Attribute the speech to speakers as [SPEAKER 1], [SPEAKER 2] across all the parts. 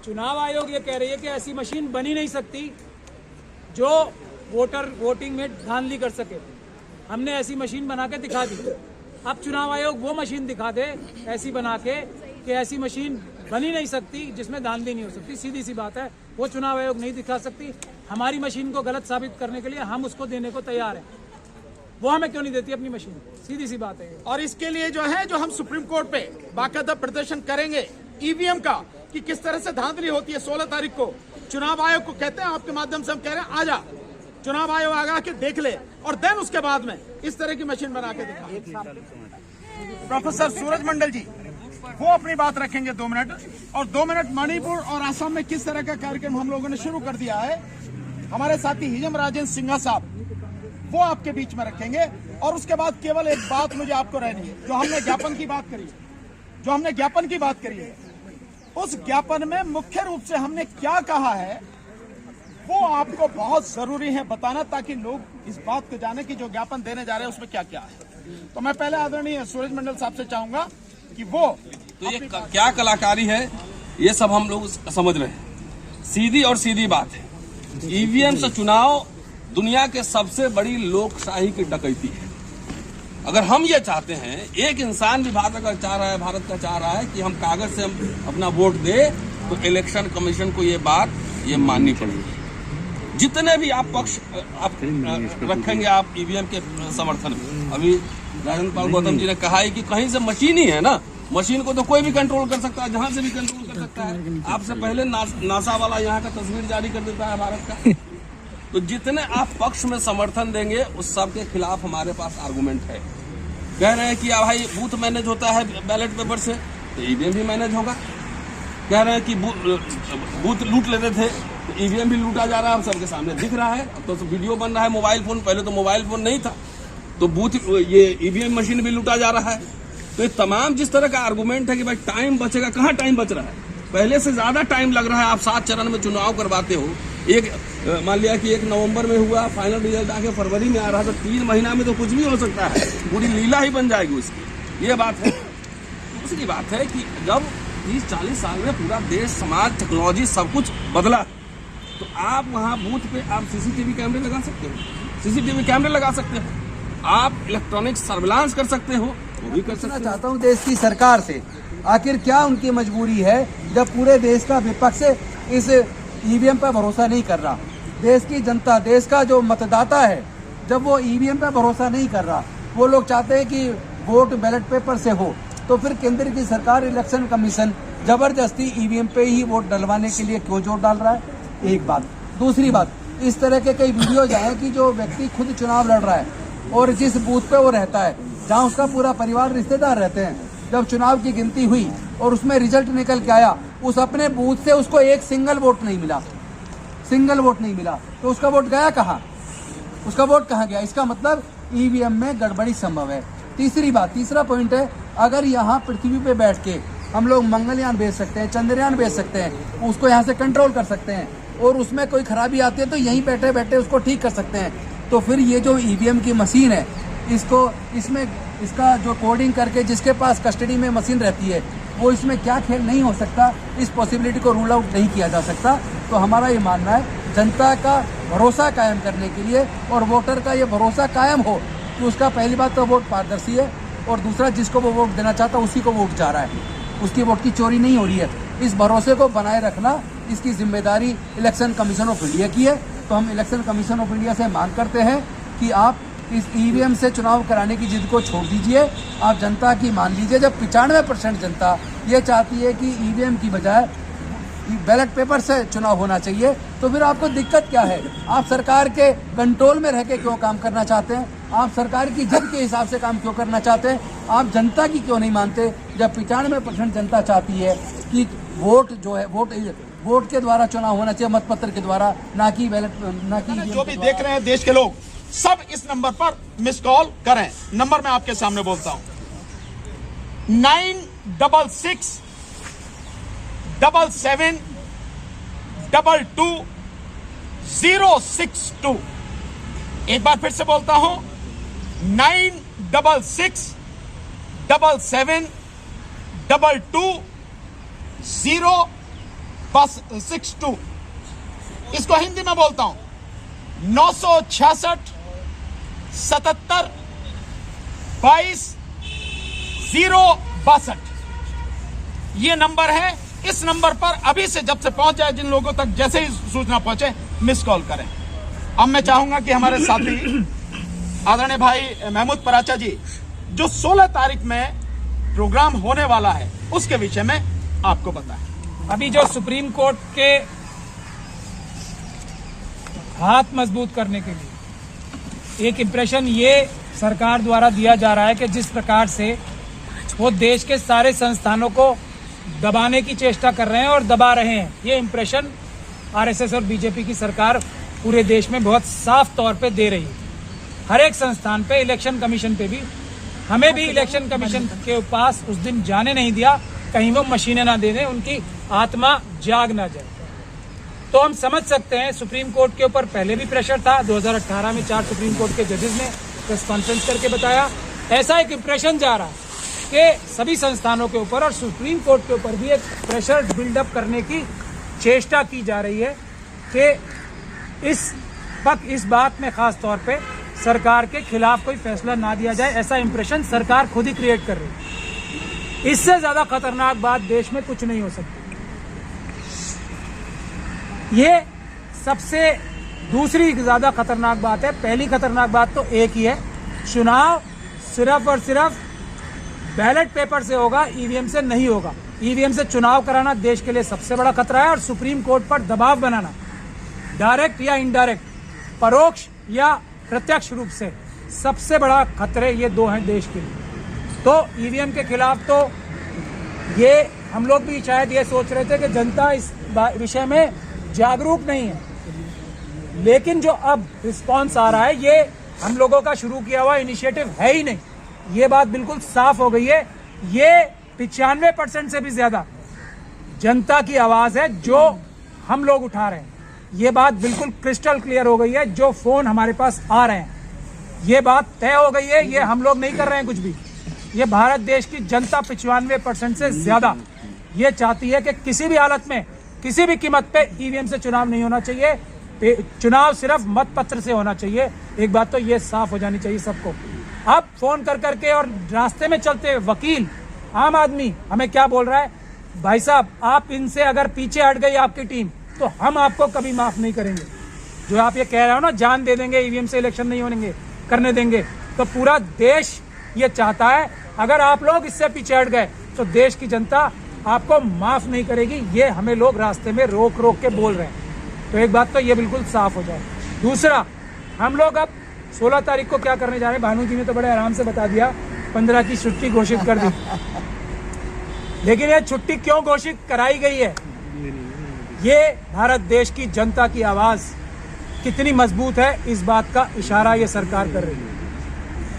[SPEAKER 1] चुनाव आयोग ये कह रही है कि ऐसी मशीन बन ही नहीं सकती जो वोटिंग में धांधली कर सके। हमने ऐसी मशीन बना के दिखा दी। अब चुनाव आयोग वो मशीन दिखा दे ऐसी बना के कि ऐसी मशीन बन ही नहीं सकती जिसमें धांधली नहीं हो सकती। सीधी सी बात है, वो चुनाव आयोग नहीं दिखा सकती। हमारी मशीन को गलत साबित करने के लिए हम उसको देने को तैयार हैं। वो हमें क्यों नहीं देती अपनी मशीन? सीधी सी बात है।
[SPEAKER 2] और इसके लिए जो हम सुप्रीम कोर्ट पे बाकायदा प्रदर्शन करेंगे ईवीएम का कि किस तरह से धांधली होती है। 16 तारीख को चुनाव आयोग को कहते हैं, आपके माध्यम से हम कह रहे हैं, आजा चुनाव आयोग आगा के देख ले और देन उसके बाद में इस तरह की मशीन बना के दिखा। प्रोफेसर सूरज मंडल जी वो अपनी बात रखेंगे 2 मिनट, और 2 मिनट मणिपुर और असम में किस तरह का कार्यक्रम हम लोगों ने शुरू कर दिया है। हमारे साथी हिजम राजेंद्र सिंघा साहब वो आपके बीच में रखेंगे। और उसके बाद केवल एक बात मुझे आपको रहनी है, जो हमने ज्ञापन की बात करी है, उस ज्ञापन में मुख्य रूप से हमने क्या कहा है वो आपको बहुत जरूरी है बताना, ताकि लोग इस बात को जाने कि जो ज्ञापन देने जा रहे हैं उसमें क्या क्या है। तो मैं पहले आदरणीय सूरज मंडल साहब से चाहूंगा कि वो
[SPEAKER 3] तो ये क्या कलाकारी है, ये सब हम लोग समझ रहे हैं। सीधी और सीधी बात है, ईवीएम से चुनाव दुनिया के सबसे बड़ी लोकशाही की डकैती है। अगर हम ये चाहते हैं, एक इंसान भी भारत का चाह रहा है कि हम कागज से हम अपना वोट दे, तो इलेक्शन कमीशन को ये बात ये माननी पड़ेगी। जितने भी आप पक्ष आप रखेंगे आप ईवीएम के समर्थन में, अभी राजेंद्र पाल गौतम जी ने कहा है कि कहीं से मशीन ही है ना, मशीन को तो कोई भी कंट्रोल कर सकता है, जहां से भी कंट्रोल कर सकता है। आपसे पहले नासा वाला यहाँ का तस्वीर जारी कर देता है भारत का। तो जितने आप पक्ष में समर्थन देंगे उस सब के खिलाफ हमारे पास आर्गुमेंट है। कह रहे हैं कि भाई बूथ मैनेज होता है बैलेट पेपर से, तो ईवीएम भी मैनेज होगा। कह रहे हैं कि बूथ लूट लेते थे, तो ईवीएम भी लूटा जा रहा है, हम सबके सामने दिख रहा है। अब तो वीडियो बन रहा है मोबाइल फोन, पहले तो मोबाइल फोन नहीं था, तो बूथ ये ईवीएम मशीन भी लूटा जा रहा है। तो ये तमाम जिस तरह का आर्गुमेंट है कि भाई टाइम बचेगा, कहाँ टाइम बच रहा है, पहले से ज्यादा टाइम लग रहा है। आप 7 चरण में चुनाव करवाते हो, एक मान लिया कि 1 नवंबर में हुआ, फाइनल रिजल्ट आके फरवरी में आ रहा, तो 3 महीना में तो कुछ भी हो सकता है, पूरी लीला ही बन जाएगी उसकी। ये बात है। दूसरी बात है कि जब 30-40 साल में पूरा देश, समाज, टेक्नोलॉजी सब कुछ बदला, तो आप वहाँ बूथ पे आप सीसीटीवी कैमरे लगा सकते हो, आप इलेक्ट्रॉनिक सर्विलांस कर सकते हो, वो भी कर सकते हो।
[SPEAKER 4] चाहता हूँ देश की सरकार से, आखिर क्या उनकी मजबूरी है जब पूरे देश का विपक्ष इस ईवीएम पर भरोसा नहीं कर रहा। देश की जनता, देश का जो मतदाता है, जब वो ईवीएम पर भरोसा नहीं कर रहा, वो लोग चाहते हैं कि वोट बैलेट पेपर से हो, तो फिर केंद्र की सरकार, इलेक्शन कमीशन जबरदस्ती ईवीएम पे ही वोट डलवाने के लिए क्यों जोर डाल रहा है? एक बात। दूसरी बात, इस तरह के कई वीडियोज आए कि जो व्यक्ति खुद चुनाव लड़ रहा है और जिस बूथ पे वो रहता है, जहाँ उसका पूरा परिवार, रिश्तेदार रहते हैं, जब चुनाव की गिनती हुई और उसमें रिजल्ट निकल के आया, उस अपने बूथ से उसको एक सिंगल वोट नहीं मिला, तो उसका वोट गया कहाँ? उसका वोट कहाँ गया? इसका मतलब ईवीएम में गड़बड़ी संभव है। तीसरी बात, तीसरा पॉइंट है, अगर यहाँ पृथ्वी पे बैठ के हम लोग मंगलयान भेज सकते हैं, चंद्रयान भेज सकते हैं, उसको यहाँ से कंट्रोल कर सकते हैं, और उसमें कोई खराबी आती है तो यहीं बैठे बैठे उसको ठीक कर सकते हैं, तो फिर ये जो ईवीएम की मशीन है, इसका जो कोडिंग करके जिसके पास कस्टडी में मशीन रहती है, वो इसमें क्या खेल नहीं हो सकता, इस पॉसिबिलिटी को रूल आउट नहीं किया जा सकता। तो हमारा ये मानना है, जनता का भरोसा कायम करने के लिए और वोटर का ये भरोसा कायम हो कि उसका पहली बात तो वोट पारदर्शी है, और दूसरा जिसको वो वोट देना चाहता है उसी को वोट जा रहा है, उसकी वोट की चोरी नहीं हो रही है। इस भरोसे को बनाए रखना, इसकी जिम्मेदारी इलेक्शन कमीशन ऑफ इंडिया की है। तो हम इलेक्शन कमीशन ऑफ इंडिया से मांग करते हैं कि आप इस ईवीएम से चुनाव कराने की जिद को छोड़ दीजिए, आप जनता की मान लीजिए। जब 95% जनता ये चाहती है कि ईवीएम की बजाय बैलेट पेपर से चुनाव होना चाहिए, तो फिर आपको दिक्कत क्या है? आप सरकार के कंट्रोल में रह के क्यों काम करना चाहते हैं? आप सरकार की जिद के हिसाब से काम क्यों करना चाहते हैं? आप जनता की क्यों नहीं मानते? जब 95% जनता चाहती है कि वोट जो है, वोट के द्वारा चुनाव होना चाहिए, मतपत्र के द्वारा, ना कि बैलेट, ना कि
[SPEAKER 2] जो भी देख रहे हैं देश के लोग, सब इस नंबर पर मिस कॉल करें। नंबर मैं आपके सामने बोलता हूं, 966 77 22 062। एक बार फिर से बोलता हूं, 966 77 22 0 बस 62, इसको हिंदी में बोलता हूं 966 77 22 062। ये नंबर है। इस नंबर पर अभी से जब से पहुंच जाए, जिन लोगों तक जैसे ही सूचना पहुंचे मिस कॉल करें। अब मैं चाहूंगा कि हमारे साथी आदरणीय भाई महमूद पराचा जी, जो 16 तारीख में प्रोग्राम होने वाला है उसके विषय में आपको बताएं।
[SPEAKER 1] अभी जो सुप्रीम कोर्ट के हाथ मजबूत करने के लिए एक इंप्रेशन ये सरकार द्वारा दिया जा रहा है कि जिस प्रकार से वो देश के सारे संस्थानों को दबाने की चेष्टा कर रहे हैं और दबा रहे हैं, ये इंप्रेशन आरएसएस और बीजेपी की सरकार पूरे देश में बहुत साफ तौर पे दे रही है। हर एक संस्थान पे, इलेक्शन कमीशन पे भी, हमें भी इलेक्शन कमीशन के पास उस दिन जाने नहीं दिया, कहीं वो मशीनें ना दे दें, उनकी आत्मा जाग ना जाए। तो हम समझ सकते हैं सुप्रीम कोर्ट के ऊपर पहले भी प्रेशर था। 2018 में 4 सुप्रीम कोर्ट के जजेस ने प्रेस कॉन्फ्रेंस करके बताया। ऐसा एक इंप्रेशन जा रहा है कि सभी संस्थानों के ऊपर और सुप्रीम कोर्ट के ऊपर भी एक प्रेशर बिल्डअप करने की चेष्टा की जा रही है कि इस बात में खास तौर पे सरकार के खिलाफ कोई फैसला ना दिया जाए। ऐसा इंप्रेशन सरकार खुद ही क्रिएट कर रही है। इससे ज्यादा खतरनाक बात देश में कुछ नहीं हो सकती। ये सबसे दूसरी ज्यादा खतरनाक बात है। पहली खतरनाक बात तो एक ही है, चुनाव सिर्फ और सिर्फ बैलेट पेपर से होगा, ईवीएम से नहीं होगा। ईवीएम से चुनाव कराना देश के लिए सबसे बड़ा खतरा है और सुप्रीम कोर्ट पर दबाव बनाना, डायरेक्ट या इनडायरेक्ट, परोक्ष या प्रत्यक्ष रूप से, सबसे बड़ा खतरे ये दो हैं देश के लिए। तो ईवीएम के खिलाफ तो ये हम लोग भी शायद ये सोच रहे थे कि जनता इस विषय में जागरूक नहीं है, लेकिन जो अब रिस्पांस आ रहा है ये हम लोगों का शुरू किया हुआ इनिशिएटिव है ही नहीं। ये बात बिल्कुल साफ हो गई है। ये 95% से भी ज्यादा जनता की आवाज है जो हम लोग उठा रहे हैं। ये बात बिल्कुल क्रिस्टल क्लियर हो गई है। जो फोन हमारे पास आ रहे हैं, ये बात तय हो गई है। ये हम लोग नहीं कर रहे हैं कुछ भी। ये भारत देश की जनता 95% से ज्यादा ये चाहती है कि किसी भी हालत में, किसी भी कीमत पे ईवीएम से चुनाव नहीं होना चाहिए। चुनाव सिर्फ मत पत्र से होना चाहिए। एक बात तो ये साफ हो जानी चाहिए सबको। अब फोन कर करके और रास्ते में चलते हुए वकील, आम आदमी हमें क्या बोल रहा है, भाई साहब आप इनसे अगर पीछे हट गई आपकी टीम तो हम आपको कभी माफ नहीं करेंगे। जो आप ये कह रहे हो ना, जान दे देंगे, ईवीएम से इलेक्शन नहीं होने करने देंगे, तो पूरा देश ये चाहता है अगर आप लोग इससे पीछे हट गए तो देश की जनता आपको माफ नहीं करेगी। ये हमें लोग रास्ते में रोक रोक के बोल रहे हैं। तो एक बात तो ये बिल्कुल साफ हो जाए। दूसरा, हम लोग अब 16 तारीख को क्या करने जा रहे हैं, भानु जी ने तो बड़े आराम से बता दिया, 15 की छुट्टी घोषित कर दी। लेकिन ये छुट्टी क्यों घोषित कराई गई है, ये भारत देश की जनता की आवाज कितनी मजबूत है इस बात का इशारा ये सरकार कर रही है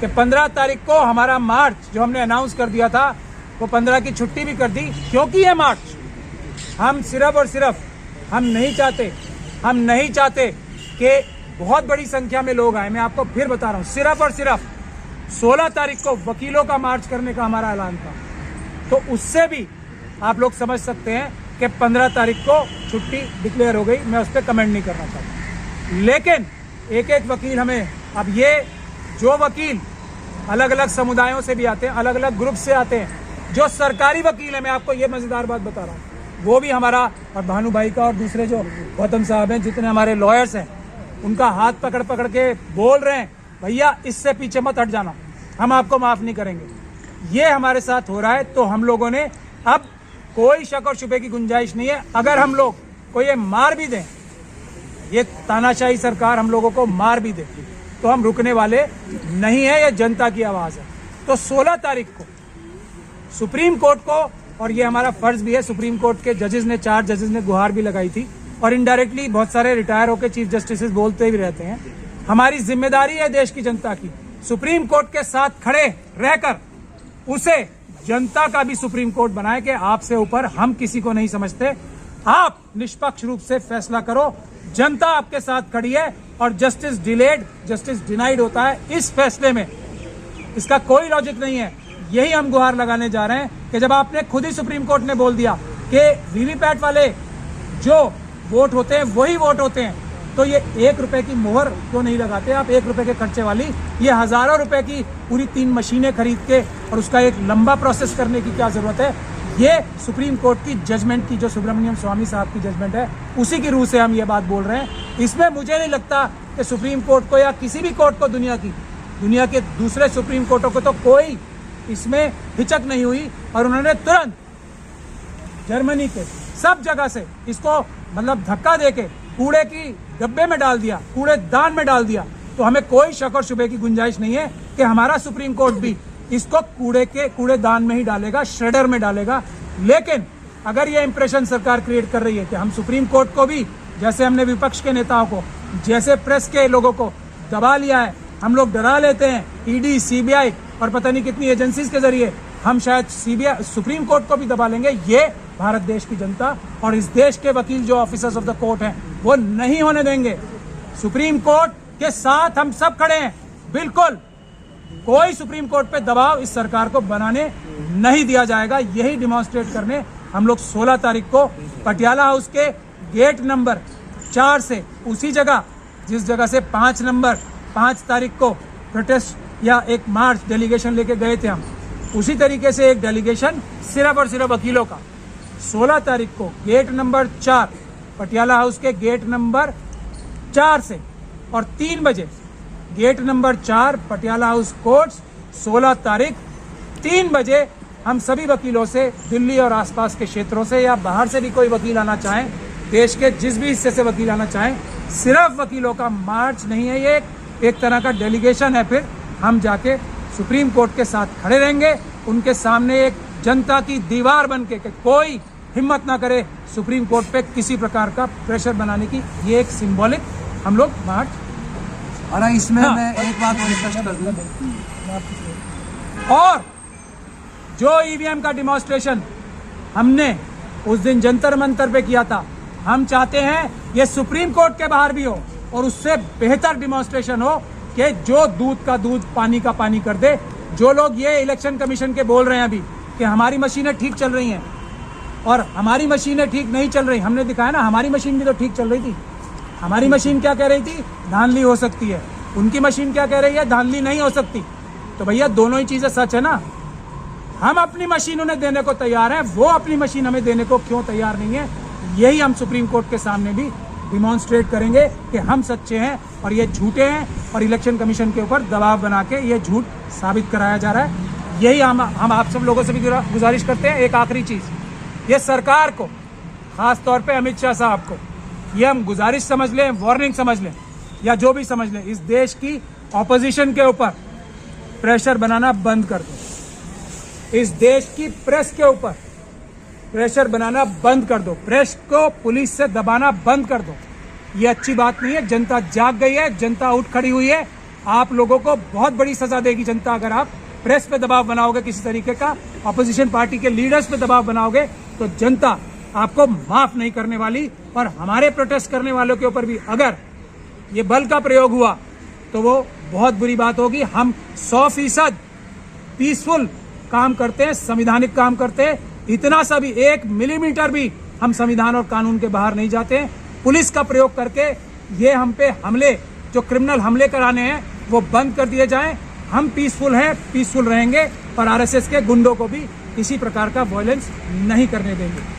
[SPEAKER 1] कि 15 तारीख को हमारा मार्च जो हमने अनाउंस कर दिया था वो 15 की छुट्टी भी कर दी। क्योंकि ये मार्च हम सिर्फ और सिर्फ हम नहीं चाहते कि बहुत बड़ी संख्या में लोग आए। मैं आपको फिर बता रहा हूं, सिर्फ और सिर्फ 16 तारीख को वकीलों का मार्च करने का हमारा ऐलान था। तो उससे भी आप लोग समझ सकते हैं कि 15 तारीख को छुट्टी डिक्लेयर हो गई। मैं उस पर कमेंट नहीं करना चाहता, लेकिन एक एक वकील हमें, अब ये जो वकील अलग अलग समुदायों से भी आते हैं, अलग अलग ग्रुप से आते हैं, जो सरकारी वकील है, मैं आपको ये मजेदार बात बता रहा हूँ, वो भी हमारा और भानु भाई का और दूसरे जो गौतम साहब हैं, जितने हमारे लॉयर्स हैं, उनका हाथ पकड़ पकड़ के बोल रहे हैं भैया इससे पीछे मत हट जाना, हम आपको माफ नहीं करेंगे। ये हमारे साथ हो रहा है। तो हम लोगों ने, अब कोई शक और शुबे की गुंजाइश नहीं है, अगर हम लोग को ये मार भी दें, ये तानाशाही सरकार हम लोगों को मार भी दे, तो हम रुकने वाले नहीं है। ये जनता की आवाज है। तो 16 तारीख को सुप्रीम कोर्ट को, और ये हमारा फर्ज भी है, सुप्रीम कोर्ट के जजेस ने, 4 जजेस ने गुहार भी लगाई थी और इनडायरेक्टली बहुत सारे रिटायर होकर चीफ जस्टिस बोलते भी रहते हैं। हमारी जिम्मेदारी है देश की जनता की, सुप्रीम कोर्ट के साथ खड़े रहकर उसे जनता का भी सुप्रीम कोर्ट बनाए कि आपसे ऊपर हम किसी को नहीं समझते, आप निष्पक्ष रूप से फैसला करो, जनता आपके साथ खड़ी है और जस्टिस डिलेड जस्टिस डिनाइड होता है इस फैसले में। इसका कोई लॉजिक नहीं है। यही हम गुहार लगाने जा रहे हैं कि जब आपने खुद ही सुप्रीम कोर्ट ने बोल दिया कि वीवीपैट वाले जो वोट होते हैं वही वोट होते हैं। तो ये 1 रुपए की मोहर क्यों नहीं लगाते आप? 1 रुपए के खर्चे वाली ये हजारों रुपए की पूरी 3 मशीनें खरीद के और उसका एक लंबा प्रोसेस करने की क्या जरूरत है? ये सुप्रीम कोर्ट की जजमेंट की, जो सुब्रमण्यम स्वामी साहब की जजमेंट है, उसी की रूह से हम ये बात बोल रहे हैं। इसमें मुझे नहीं लगता कि सुप्रीम कोर्ट को या किसी भी कोर्ट को, दुनिया के दूसरे सुप्रीम कोर्टों को तो कोई इसमें हिचक नहीं हुई और उन्होंने तुरंत जर्मनी के सब जगह से इसको मतलब धक्का देके कूड़े की डब्बे में डाल दिया, कूड़ेदान में डाल दिया। तो हमें कोई शक और शुबे की गुंजाइश नहीं है कि हमारा सुप्रीम कोर्ट भी इसको कूड़ेदान में ही डालेगा, श्रेडर में डालेगा। लेकिन अगर ये इंप्रेशन सरकार क्रिएट कर रही है कि हम सुप्रीम कोर्ट को भी, जैसे हमने विपक्ष के नेताओं को, जैसे प्रेस के लोगों को दबा लिया है, हम लोग डरा लेते हैं ईडी, सीबीआई और पता नहीं कितनी एजेंसीज के जरिए, हम शायद सुप्रीम कोर्ट को भी दबा लेंगे। ये भारत देश की जनता और इस देश के वकील जो ऑफिसर्स ऑफ द कोर्ट हैं वो नहीं होने देंगे। सुप्रीम कोर्ट के साथ हम सब खड़े हैं, बिल्कुल कोई सुप्रीम कोर्ट पे दबाव इस सरकार को बनाने नहीं दिया जाएगा। यही डिमॉन्स्ट्रेट करने हम लोग 16 तारीख को पटियाला हाउस के गेट नंबर 4 से, उसी जगह जिस जगह से 5 तारीख को प्रोटेस्ट या एक मार्च डेलीगेशन लेके गए थे हम, उसी तरीके से एक डेलीगेशन सिर्फ और सिर्फ वकीलों का 16 तारीख को गेट नंबर 4, पटियाला हाउस के गेट नंबर 4 से और 3 बजे gate number 4 Patiala House Courts 16 तारीख 3 बजे हम सभी वकीलों से, दिल्ली और आसपास के क्षेत्रों से या बाहर से भी कोई वकील आना चाहें, देश के जिस भी हिस्से से वकील आना चाहें, सिर्फ वकीलों का मार्च नहीं है, ये एक तरह का डेलीगेशन है। फिर हम जाके सुप्रीम कोर्ट के साथ खड़े रहेंगे, उनके सामने एक जनता की दीवार बन के, कोई हिम्मत ना करे सुप्रीम कोर्ट पे किसी प्रकार का प्रेशर बनाने की। ये एक सिंबॉलिक हम लोग मार्च।
[SPEAKER 4] और इसमें मैं एक बात रिक्वेस्ट कर दूं,
[SPEAKER 1] और जो ईवीएम का डिमॉन्स्ट्रेशन हमने उस दिन जंतर मंतर पे किया था, हम चाहते हैं ये सुप्रीम कोर्ट के बाहर भी हो और उससे बेहतर डिमॉन्स्ट्रेशन हो कि जो दूध का दूध, पानी का पानी कर दे। जो लोग ये इलेक्शन कमीशन के बोल रहे हैं अभी कि हमारी मशीनें ठीक चल रही हैं और हमारी मशीनें ठीक नहीं चल रही, हमने दिखाया ना, हमारी मशीन भी तो ठीक चल रही थी। हमारी मशीन क्या कह रही थी? धांधली हो सकती है। उनकी मशीन क्या कह रही है? धांधली नहीं हो सकती। तो भैया दोनों ही चीजें सच है ना। हम अपनी मशीन उन्हें देने को तैयार हैं, वो अपनी मशीन हमें देने को क्यों तैयार नहीं है? यही हम सुप्रीम कोर्ट के सामने भी डिमॉन्स्ट्रेट करेंगे कि हम सच्चे हैं और ये झूठे हैं और इलेक्शन कमीशन के ऊपर दबाव बना के ये झूठ साबित कराया जा रहा है। यही हम आप सब लोगों से भी गुजारिश करते हैं। एक आखिरी चीज, ये सरकार को, खास तौर पे अमित शाह साहब को, ये हम गुजारिश समझ लें, वार्निंग समझ लें या जो भी समझ लें, इस देश की ऑपोजिशन के ऊपर प्रेशर बनाना बंद कर दो। इस देश की प्रेस के ऊपर प्रेशर बनाना बंद कर दो। प्रेस को पुलिस से दबाना बंद कर दो। ये अच्छी बात नहीं है। जनता जाग गई है, जनता उठ खड़ी हुई है। आप लोगों को बहुत बड़ी सजा देगी जनता अगर आप प्रेस पे दबाव बनाओगे, किसी तरीके का ऑपोजिशन पार्टी के लीडर्स पे दबाव बनाओगे तो जनता आपको माफ नहीं करने वाली। और हमारे प्रोटेस्ट करने वालों के ऊपर भी अगर ये बल का प्रयोग हुआ तो वो बहुत बुरी बात होगी। हम 100% पीसफुल काम करते हैं, संविधानिक काम करते हैं। इतना सा भी 1 मिलीमीटर भी हम संविधान और कानून के बाहर नहीं जाते हैं। पुलिस का प्रयोग करके ये हम पे हमले, जो क्रिमिनल हमले कराने हैं, वो बंद कर दिए जाएं। हम पीसफुल हैं, पीसफुल रहेंगे और आरएसएस के गुंडों को भी इसी प्रकार का वायलेंस नहीं करने देंगे।